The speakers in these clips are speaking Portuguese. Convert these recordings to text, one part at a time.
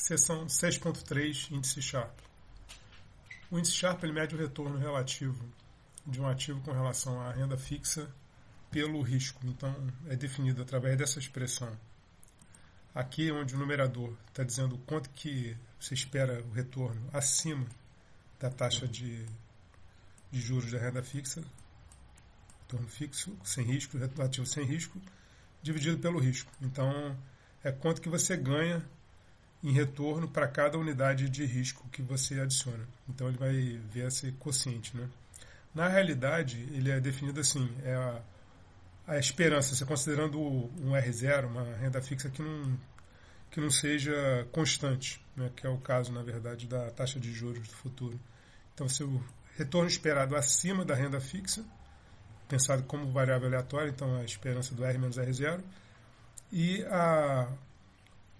Seção 6.3, índice Sharpe. O índice Sharpe ele mede o retorno relativo de um ativo com relação à renda fixa pelo risco. Então, é definido através dessa expressão. Aqui, onde o numerador está dizendo quanto que você espera o retorno acima da taxa de juros da renda fixa, retorno fixo, sem risco, ativo sem risco, dividido pelo risco. Então, é quanto que você ganha em retorno para cada unidade de risco que você adiciona. Então, ele vai ver esse quociente, né? Na realidade, ele é definido assim, é a esperança, você considerando um R0, uma renda fixa que não seja constante, né? Que é o caso, na verdade, da taxa de juros do futuro. Então, se o retorno esperado acima da renda fixa, pensado como variável aleatória, então a esperança do R menos R0, e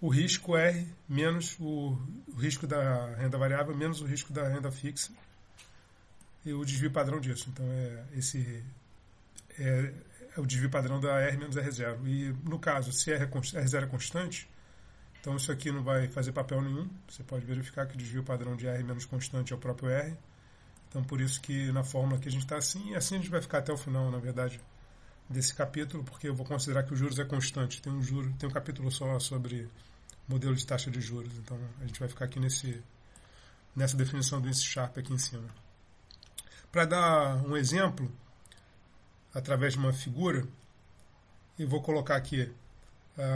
o risco R menos o risco da renda variável menos o risco da renda fixa e o desvio padrão disso. Então, esse é o desvio padrão da R menos R0. E, no caso, se R0 é constante, então isso aqui não vai fazer papel nenhum. Você pode verificar que o desvio padrão de R menos constante é o próprio R. Então, por isso que na fórmula aqui a gente está assim, e assim a gente vai ficar até o final, na verdade, desse capítulo, porque eu vou considerar que o juros é constante. Tem um capítulo só sobre modelo de taxa de juros. Então, a gente vai ficar aqui nessa definição do índice Sharpe aqui em cima. Para dar um exemplo, através de uma figura, eu vou colocar aqui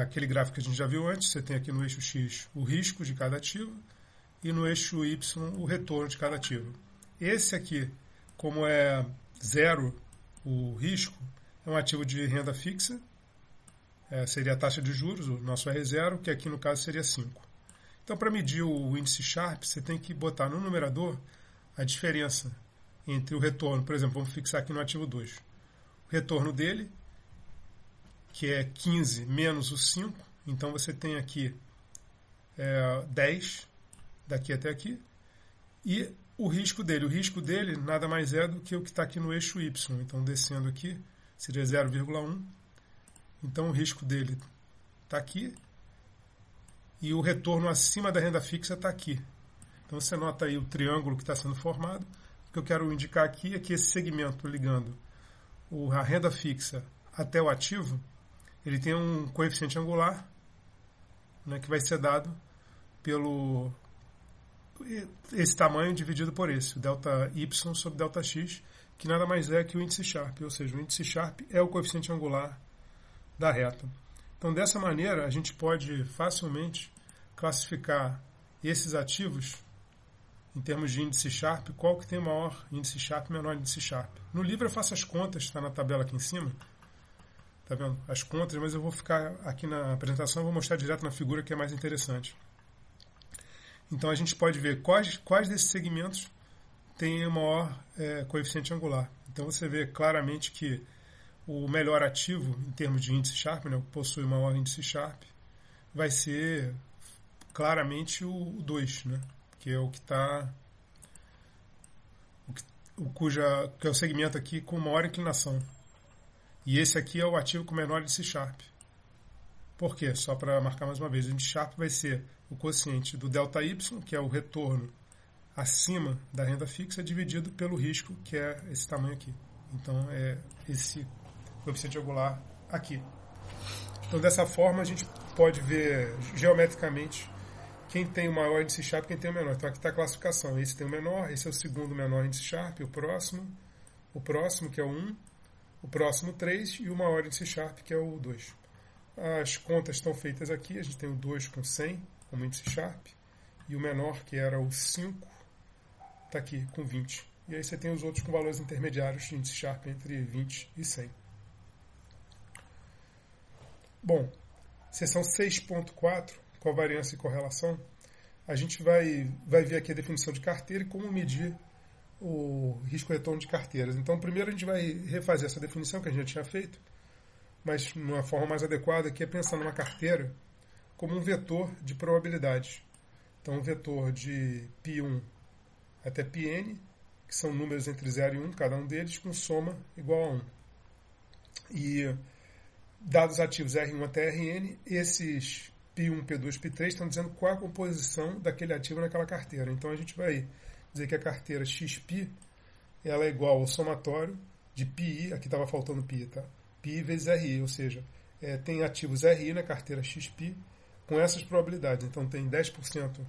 aquele gráfico que a gente já viu antes. Você tem aqui no eixo X o risco de cada ativo e no eixo Y o retorno de cada ativo. Esse aqui, como é zero o risco, é um ativo de renda fixa, seria a taxa de juros, o nosso R0, que aqui no caso seria 5. Então, para medir o índice Sharpe, você tem que botar no numerador a diferença entre o retorno. Por exemplo, vamos fixar aqui no ativo 2. O retorno dele, que é 15 menos o 5, então você tem aqui 10, daqui até aqui, e o risco dele nada mais é do que o que está aqui no eixo Y. Então, descendo aqui, seria 0,1. Então, o risco dele está aqui e o retorno acima da renda fixa está aqui. Então, você nota aí o triângulo que está sendo formado. O que eu quero indicar aqui é que esse segmento ligando a renda fixa até o ativo, ele tem um coeficiente angular, né, que vai ser dado pelo esse tamanho dividido por esse, o delta Y sobre delta X, que nada mais é que o índice Sharpe, ou seja, o índice Sharpe é o coeficiente angular da reta. Então, dessa maneira, a gente pode facilmente classificar esses ativos em termos de índice Sharpe, qual que tem maior índice Sharpe e menor índice Sharpe. No livro eu faço as contas, está na tabela aqui em cima, tá vendo? As contas, mas eu vou ficar aqui na apresentação, eu vou mostrar direto na figura que é mais interessante. Então, a gente pode ver quais desses segmentos têm o maior coeficiente angular. Então, você vê claramente que o melhor ativo, em termos de índice Sharpe, né, o que possui o maior índice Sharpe, vai ser claramente o 2, né, que é o que está... que é o segmento aqui com maior inclinação. E esse aqui é o ativo com menor índice Sharpe. Por quê? Só para marcar mais uma vez, o índice Sharpe vai ser o quociente do delta Y, que é o retorno acima da renda fixa, dividido pelo risco, que é esse tamanho aqui. Então, é esse coeficiente angular aqui. Então, dessa forma, a gente pode ver geometricamente quem tem o maior índice Sharpe e quem tem o menor. Então, aqui está a classificação. Esse tem o menor, esse é o segundo menor índice Sharpe, o próximo, que é o 1, o próximo 3 e o maior índice Sharpe, que é o 2. As contas estão feitas aqui. A gente tem o 2 com 100 como índice Sharpe e o menor, que era o 5, está aqui com 20. E aí você tem os outros com valores intermediários de índice Sharpe entre 20 e 100. Bom, seção 6.4, covariância e correlação, a gente vai ver aqui a definição de carteira e como medir o risco-retorno de carteiras. Então, primeiro a gente vai refazer essa definição que a gente já tinha feito, mas de uma forma mais adequada, que é pensando numa carteira como um vetor de probabilidades. Então, um vetor de π1 até πn, que são números entre 0 e 1, cada um deles, com soma igual a 1. E dados ativos R1 até Rn, esses P1, P2, P3 estão dizendo qual a composição daquele ativo naquela carteira. Então a gente vai dizer que a carteira XP ela é igual ao somatório de PI, aqui estava faltando PI, tá? PI vezes RI, ou seja, tem ativos RI na carteira XP com essas probabilidades. Então tem 10%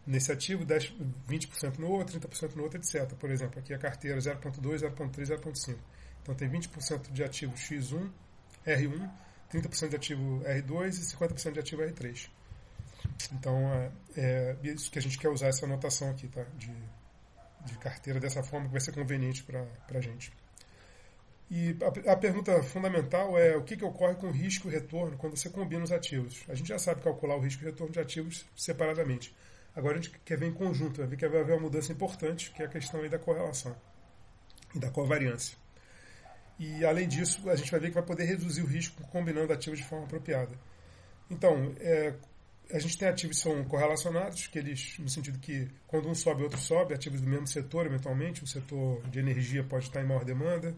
nesse ativo, 20% no outro, 30% no outro, etc. Por exemplo, aqui a carteira 0.2, 0.3, 0.5. Então tem 20% de ativo X1, R1, 30% de ativo R2 e 50% de ativo R3. Então é isso que a gente quer usar essa anotação aqui, tá? De carteira dessa forma que vai ser conveniente para a gente. E a pergunta fundamental é o que ocorre com o risco e retorno quando você combina os ativos. A gente já sabe calcular o risco e retorno de ativos separadamente. Agora a gente quer ver em conjunto, vai ver que vai haver uma mudança importante, que é a questão aí da correlação e da covariância. E além disso, a gente vai ver que vai poder reduzir o risco combinando ativos de forma apropriada. Então, a gente tem ativos que são correlacionados, que eles, no sentido que quando um sobe, o outro sobe, ativos do mesmo setor, eventualmente, o setor de energia pode estar em maior demanda,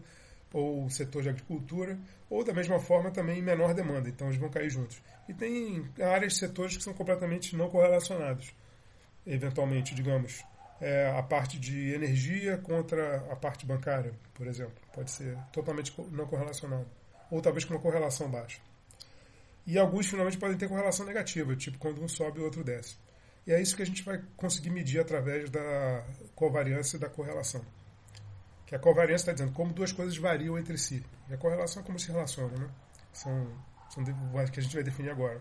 ou o setor de agricultura, ou da mesma forma também em menor demanda, então eles vão cair juntos. E tem áreas de setores que são completamente não correlacionados, eventualmente, digamos, a parte de energia contra a parte bancária, por exemplo, pode ser totalmente não correlacionado, ou talvez com uma correlação baixa. E alguns finalmente podem ter correlação negativa, tipo quando um sobe e o outro desce. E é isso que a gente vai conseguir medir através da covariância e da correlação. Que a covariância está dizendo como duas coisas variam entre si. E a correlação é como se relacionam, né? São que a gente vai definir agora.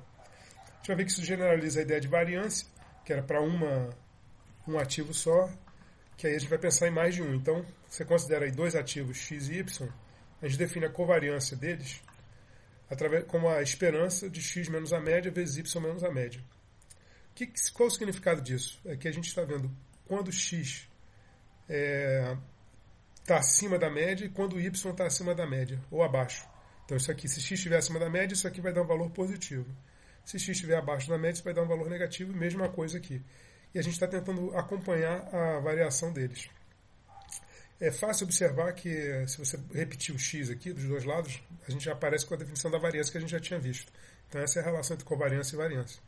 A gente vai ver que isso generaliza a ideia de variância, que era para um ativo só, que aí a gente vai pensar em mais de um. Então, você considera aí dois ativos X e Y, a gente define a covariância deles como a esperança de X menos a média vezes Y menos a média. Qual o significado disso? É que a gente está vendo quando X está acima da média e quando Y está acima da média, ou abaixo. Então, isso aqui, se X estiver acima da média, isso aqui vai dar um valor positivo. Se X estiver abaixo da média, isso vai dar um valor negativo, mesma coisa aqui. E a gente está tentando acompanhar a variação deles. É fácil observar que, se você repetir o X aqui, dos dois lados, a gente já aparece com a definição da variância que a gente já tinha visto. Então, essa é a relação entre covariância e variância.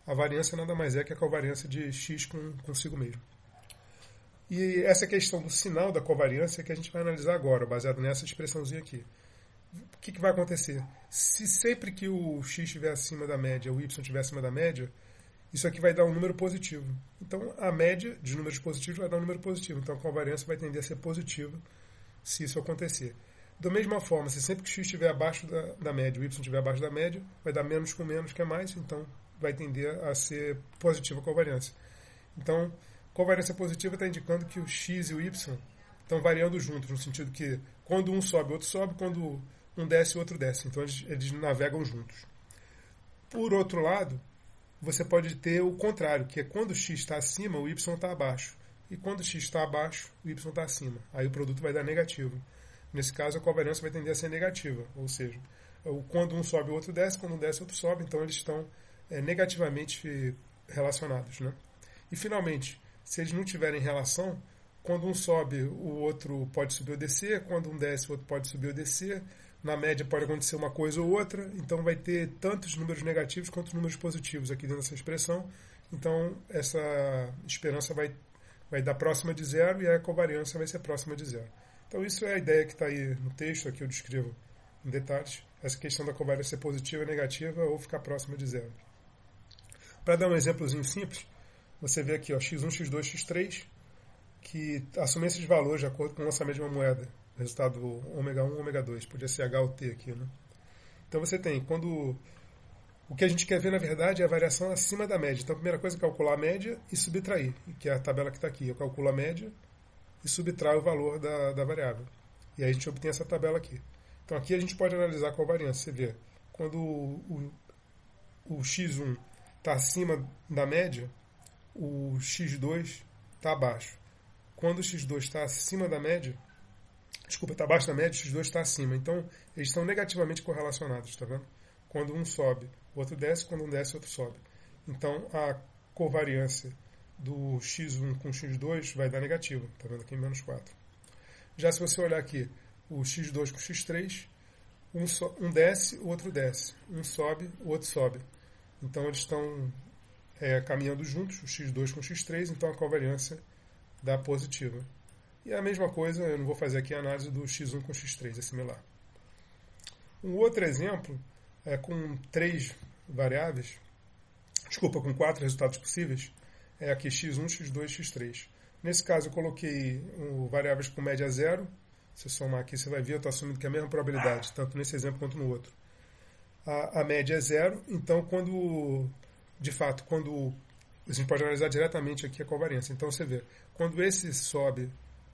A variância nada mais é que a covariância de X consigo mesmo. E essa questão do sinal da covariância é que a gente vai analisar agora, baseado nessa expressãozinha aqui. O que vai acontecer? Se sempre que o X estiver acima da média, o Y estiver acima da média, isso aqui vai dar um número positivo. Então, a média de números positivos vai dar um número positivo. Então, a covariância vai tender a ser positiva se isso acontecer. Da mesma forma, se sempre que o X estiver abaixo da média, o Y estiver abaixo da média, vai dar menos com menos, que é mais, então vai tender a ser positiva a covariância. Então, covariância positiva está indicando que o X e o Y estão variando juntos, no sentido que quando um sobe, o outro sobe, quando um desce, o outro desce. Então, eles navegam juntos. Por outro lado, você pode ter o contrário, que é quando o X está acima, o Y está abaixo. E quando o X está abaixo, o Y está acima. Aí o produto vai dar negativo. Nesse caso, a covariância vai tender a ser negativa. Ou seja, quando um sobe, o outro desce. Quando um desce, o outro sobe. Então, eles estão negativamente relacionados, né? E, finalmente, se eles não tiverem relação, quando um sobe, o outro pode subir ou descer. Quando um desce, o outro pode subir ou descer. Na média pode acontecer uma coisa ou outra, então vai ter tantos números negativos quanto números positivos aqui dentro dessa expressão. Então, essa esperança vai dar próxima de zero e a covariância vai ser próxima de zero. Então, isso é a ideia que está aí no texto, aqui eu descrevo em detalhes, essa questão da covariância ser positiva, negativa ou ficar próxima de zero. Para dar um exemplozinho simples, você vê aqui, ó, x1, x2, x3, que assumem esses valores de acordo com essa mesma moeda. Resultado ômega 1, ômega 2. Podia ser H ou T aqui, né? Então você tem, o que a gente quer ver, na verdade, é a variação acima da média. Então a primeira coisa é calcular a média e subtrair, que é a tabela que está aqui. Eu calculo a média e subtraio o valor da variável. E aí a gente obtém essa tabela aqui. Então aqui a gente pode analisar a covariância. Você vê, quando o x1 está acima da média, o x2 está abaixo. Quando o x2 está acima da média, está abaixo da média, o x2 está acima. Então, eles estão negativamente correlacionados, está vendo? Quando um sobe, o outro desce, quando um desce, o outro sobe. Então, a covariância do x1 com x2 vai dar negativa, está vendo aqui em menos 4. Já se você olhar aqui, o x2 com x3, um desce, o outro desce. Um sobe, o outro sobe. Então eles estão caminhando juntos, o x2 com o x3, então a covariância dá positiva. E a mesma coisa, eu não vou fazer aqui a análise do x1 com o x3, é similar. Um outro exemplo é com 3 variáveis, com 4 resultados possíveis, é aqui x1, x2, x3. Nesse caso eu coloquei variáveis com média 0, se somar aqui você vai ver, eu estou assumindo que é a mesma probabilidade, tanto nesse exemplo quanto no outro. A média é 0, então quando a gente pode analisar diretamente aqui a covariância. Então você vê, quando esse sobe,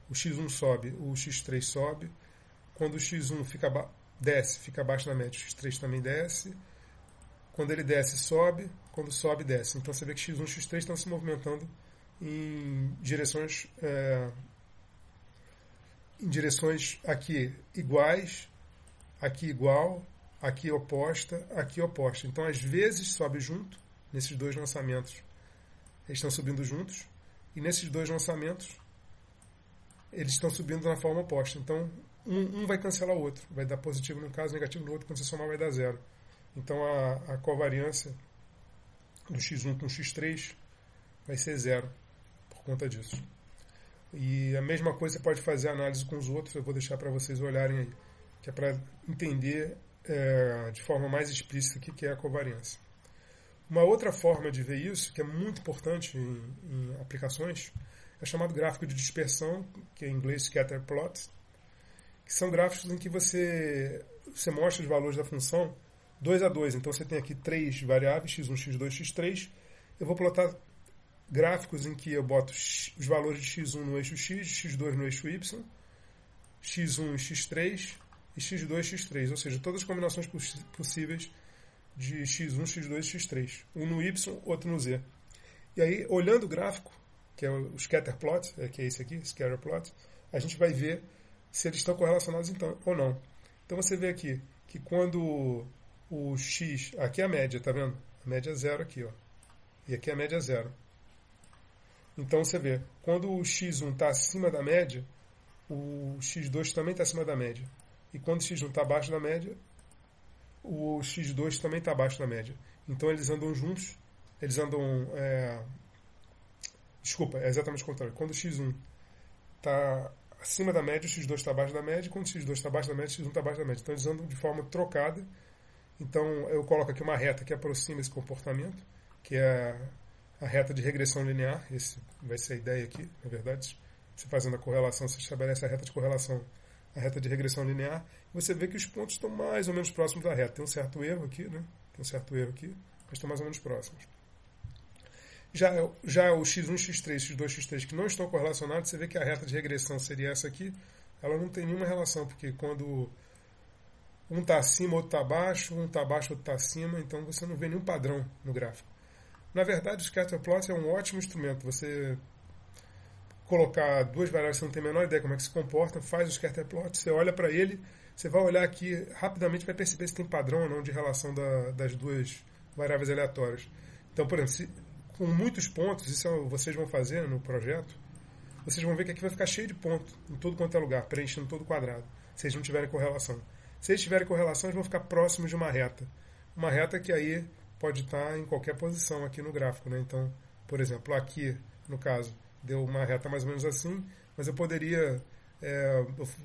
o x1 sobe, o x3 sobe, quando o x1 desce, fica abaixo da média, o x3 também desce, quando ele desce, sobe, quando sobe, desce. Então você vê que x1 e x3 estão se movimentando em direções aqui iguais, aqui igual, aqui oposta, aqui oposta. Então às vezes sobe junto, nesses dois lançamentos eles estão subindo juntos, e nesses dois lançamentos eles estão subindo na forma oposta. Então um vai cancelar o outro, vai dar positivo num caso, negativo no outro, quando você somar vai dar 0. Então a covariância do x1 com x3 vai ser 0 por conta disso. E a mesma coisa você pode fazer a análise com os outros, eu vou deixar para vocês olharem aí, que é para entender de forma mais explícita o que é a covariância. Uma outra forma de ver isso, que é muito importante em aplicações, é chamado gráfico de dispersão, que em inglês scatter plot, que são gráficos em que você mostra os valores da função 2 a 2. Então você tem aqui 3 variáveis, x1, x2, x3. Eu vou plotar gráficos em que eu boto os valores de x1 no eixo x, x2 no eixo y, x1 e x3 e x2 e x3. Ou seja, todas as combinações possíveis de x1, x2 e x3. Um no y, outro no z. E aí, olhando o gráfico, que é o scatter plot, que é esse aqui, scatter plot, a gente vai ver se eles estão correlacionados então, ou não. Então você vê aqui que quando o x, aqui é a média, tá vendo? A média é 0 aqui, ó. E aqui a média é 0. Então você vê, quando o x1 está acima da média, o x2 também está acima da média. E quando o x1 está abaixo da média, o x2 também está abaixo da média. Então eles andam juntos, eles andam... Desculpa, é exatamente o contrário. Quando o x1 está acima da média, o x2 está abaixo da média, e quando o x2 está abaixo da média, o x1 está abaixo da média. Então eles andam de forma trocada. Então eu coloco aqui uma reta que aproxima esse comportamento, que é a reta de regressão linear. Esse vai ser a ideia aqui, na verdade. Você fazendo a correlação, você estabelece a reta de correlação, a reta de regressão linear, e você vê que os pontos estão mais ou menos próximos da reta. Tem um certo erro aqui, né? Tem um certo erro aqui, mas estão mais ou menos próximos. Já o x1, x3, x2, x3 que não estão correlacionados, você vê que a reta de regressão seria essa aqui, ela não tem nenhuma relação, porque quando um está acima, outro está abaixo, um está abaixo, outro está acima, então você não vê nenhum padrão no gráfico. Na verdade, o scatter plot é um ótimo instrumento. Você colocar duas variáveis, você não tem a menor ideia como é que se comporta, faz o scatter plot, você olha para ele, você vai olhar aqui, rapidamente vai perceber se tem padrão ou não de relação das duas variáveis aleatórias. Então, por exemplo, com muitos pontos, isso vocês vão fazer no projeto, vocês vão ver que aqui vai ficar cheio de pontos em todo quanto é lugar, preenchendo todo o quadrado, se eles não tiverem correlação. Se eles tiverem correlação, eles vão ficar próximos de uma reta. Uma reta que aí pode estar em qualquer posição aqui no gráfico, né? Então, por exemplo, aqui, no caso, deu uma reta mais ou menos assim, mas eu poderia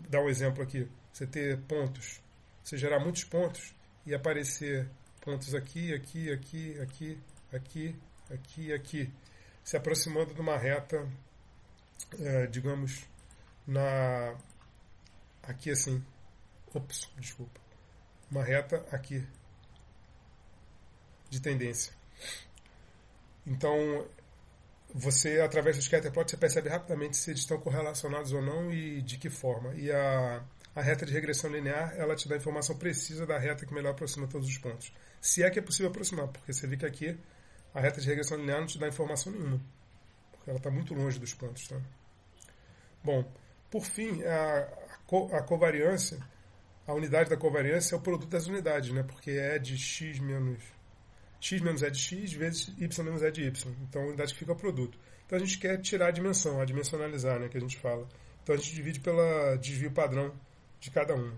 dar um exemplo aqui. Você ter pontos, você gerar muitos pontos e aparecer pontos aqui, aqui, aqui, aqui, aqui, aqui, aqui, se aproximando de uma reta, digamos, aqui assim, desculpa, uma reta aqui, de tendência. Então, você, através do scatterplot, você percebe rapidamente se eles estão correlacionados ou não e de que forma. E a reta de regressão linear, ela te dá a informação precisa da reta que melhor aproxima todos os pontos. Se é que é possível aproximar, porque você vê que aqui a reta de regressão linear não te dá informação nenhuma, porque ela está muito longe dos pontos. Tá? Bom, por fim, a covariância, a unidade da covariância é o produto das unidades, né? Porque é de x menos é de x vezes y menos é de y. Então a unidade que fica é o produto. Então a gente quer tirar a dimensão, dimensionalizar, né, que a gente fala. Então a gente divide pela desvio padrão de cada uma.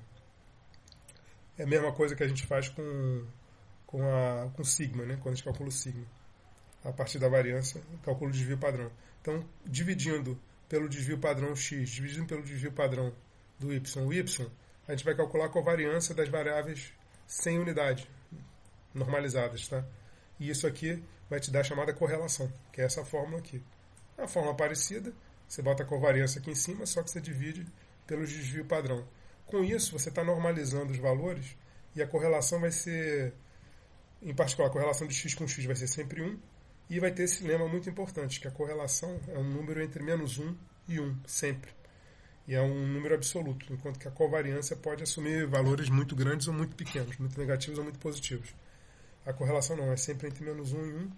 É a mesma coisa que a gente faz com com sigma, né? Quando a gente calcula o sigma. A partir da variância, calcula o desvio padrão. Então, dividindo pelo desvio padrão x, dividindo pelo desvio padrão do y, o y, a gente vai calcular a covariância das variáveis sem unidade, normalizadas, tá? E isso aqui vai te dar a chamada correlação, que é essa fórmula aqui. É uma fórmula parecida, você bota a covariância aqui em cima, só que você divide pelo desvio padrão. Com isso, você está normalizando os valores e a correlação vai ser, em particular, a correlação de x com x vai ser sempre 1, e vai ter esse lema muito importante, que a correlação é um número entre menos 1 e 1, sempre. E é um número absoluto, enquanto que a covariância pode assumir valores muito grandes ou muito pequenos, muito negativos ou muito positivos. A correlação não, é sempre entre menos 1 e 1,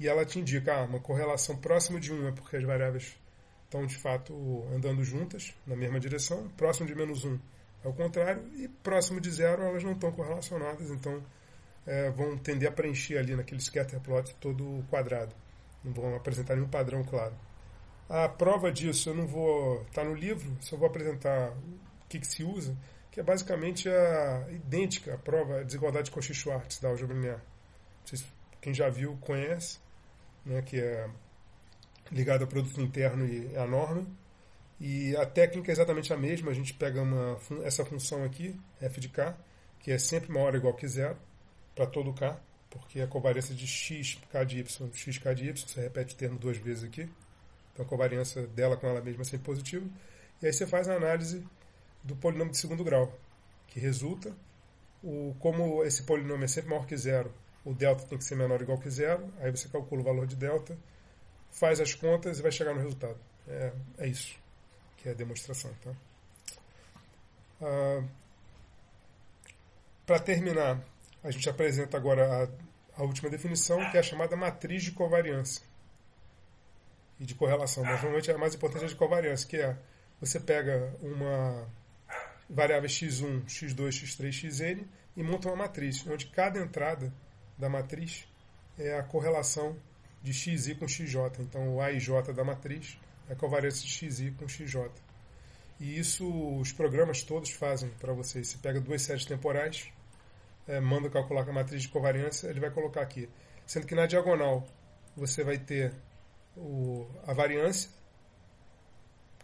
e ela te indica uma correlação próxima de 1 é porque as variáveis estão, de fato, andando juntas, na mesma direção. Próximo de menos 1 é o contrário, e próximo de 0 elas não estão correlacionadas, então vão tender a preencher ali naquele scatter plot todo o quadrado. Não vão apresentar nenhum padrão claro. A prova disso eu não vou estar no livro, só vou apresentar o que se usa, que é basicamente idêntica à prova, a desigualdade de Cauchy-Schwarz da álgebra linear. Não sei se quem já viu conhece, né, que é ligado ao produto interno e à norma. E a técnica é exatamente a mesma, a gente pega essa função aqui, f de k, que é sempre maior ou igual que zero, para todo k, porque a covariância de x, k de y, x, k de y, você repete o termo duas vezes aqui, então a covariância dela com ela mesma é sempre positiva, e aí você faz a análise do polinômio de segundo grau, que resulta, como esse polinômio é sempre maior que zero, o delta tem que ser menor ou igual que zero, aí você calcula o valor de delta, faz as contas e vai chegar no resultado. É isso que é a demonstração. Tá? Para terminar, a gente apresenta agora a última definição, que é a chamada matriz de covariância e de correlação. Mas normalmente a mais importante é a de covariância, que é você pega uma variável x1, x2, x3, xn e monta uma matriz, onde cada entrada da matriz é a correlação de xi com xj. Então, o a e j da matriz é a covariância de xi com xj. E isso os programas todos fazem para você. Você pega duas séries temporais, manda calcular com a matriz de covariância, ele vai colocar aqui. Sendo que na diagonal você vai ter a variância,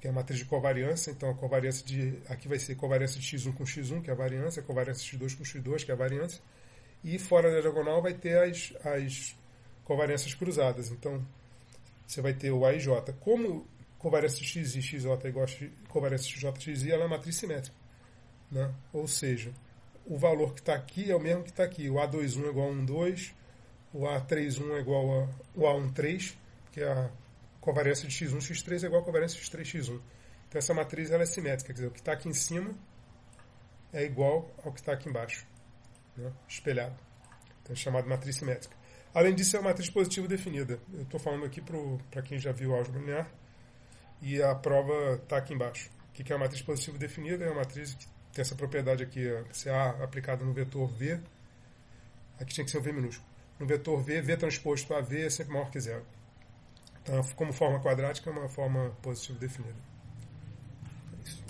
que é a matriz de covariância. Então, a covariância aqui vai ser covariância de x1 com x1, que é a variância, a covariância de x2 com x2, que é a variância. E fora da diagonal vai ter as covariâncias cruzadas. Então, você vai ter o a e j. Como covariância de x e xj é igual a covariância de x, xi, ela é matriz simétrica. Né? Ou seja, o valor que está aqui é o mesmo que está aqui. O A21 é igual a 1,2, o A31 é igual ao A13, que é a covariância de x1, x3 é igual a covariância de x3, x1. Então, essa matriz ela é simétrica. Quer dizer, o que está aqui em cima é igual ao que está aqui embaixo. Né? Espelhado. Então, é chamado matriz simétrica. Além disso, é uma matriz positiva definida. Eu estou falando aqui para quem já viu álgebra linear, e a prova está aqui embaixo. O que é uma matriz positiva definida? É uma matriz que tem essa propriedade aqui, se A aplicada no vetor V, aqui tinha que ser um V minúsculo. No vetor V, V transposto a V é sempre maior que zero. Então, como forma quadrática, é uma forma positiva definida.